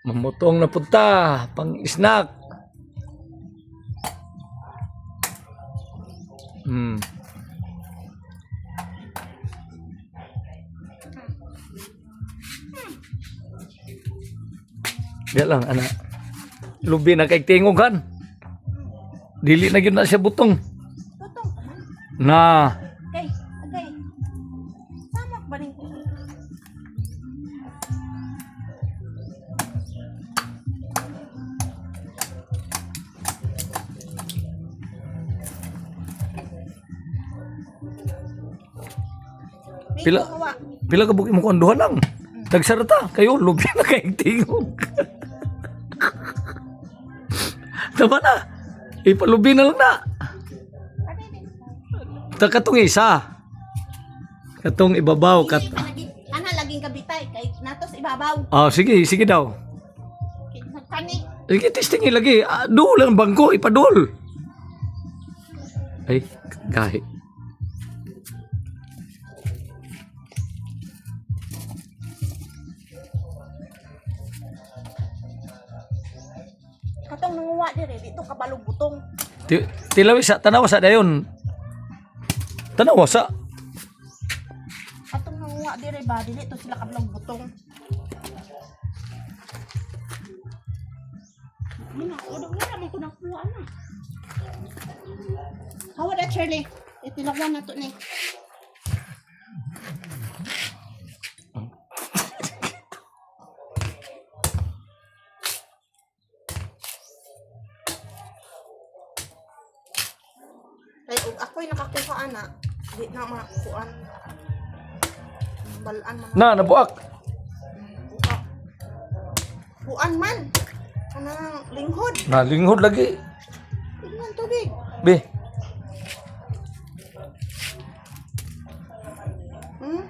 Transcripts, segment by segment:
Mamutong na punta, pang snack. Yan lang, anak. Lubi na kay tingugan. Dili na yun na siya butong. Butong ka man. Na. Okay, okay. Samak ba rin? Pila, pila ka buki mo kung anduhan lang. Nagsarata, kayo, lubi na kay tingog. Tama na. Ipalubi na lang na. Katong isa. Katong ibabaw. Ana, laging kabitay. Kay natos ibabaw. Ah, sige, sige daw. Nagpanik. Sige, testingin lagi. Dool ang bangko, ipadol. Ay, kahit. Katong nanguwa dire, dito kabalog butong. Tilawi sa tanawa sa dayon. Tanawa sa. Katong nanguwa dire ba, dito sila kabalog butong. Mina, wala man ko nakuha na. Hawa da Charlie. Itilakwan na to ni. Ay, ug ako'y nakakuha ana, di na makuhaan. Balaan man. Na, nabuak. Kuan man. Kanang linghod. Na, linghod lagi. Tingnan tubig. Be.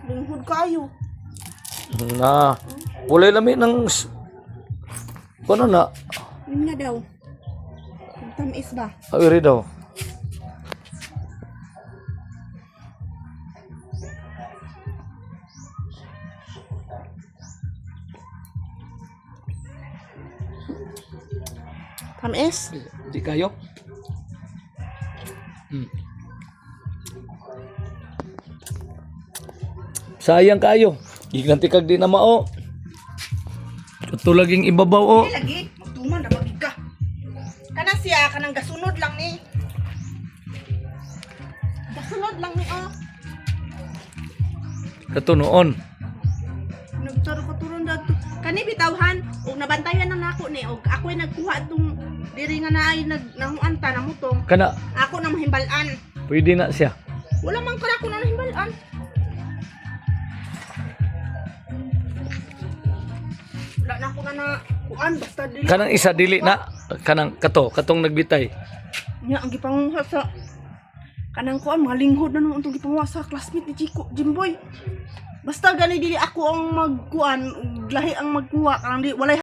Linghod kayo. Na, walay lami ng ano na? Yun na daw. Tamis ba? Awiri daw. Tamis? Di kayo? Sayang kayo. Iganti kag di na mao. Ito laging ibabaw o. Hindi lagi. Magtuman na magig ka. Kana siya, kanang gasunod lang ni. Gasunod lang ni oh. Kato noon. Nagturo ko turon dito. Kani bitawhan, og nabantayan na nako ni og ako'y nagkuha itong diri nga naay nanguanta na mutong. Kana, Ako na mahimbalan. pwede na siya. Wala man kana ko na mahimbalan. Wala na ako na kuan basta dili. Kanang isa dili na. Kanang katong nagbitay. Nya ang gipanguha sa kanang kuan mga linghod na nung itong gipanguha sa classmate ni Chico, Jimboy. Basta gani dili ako ang magkuan, lahi ang magkuha kanang di walay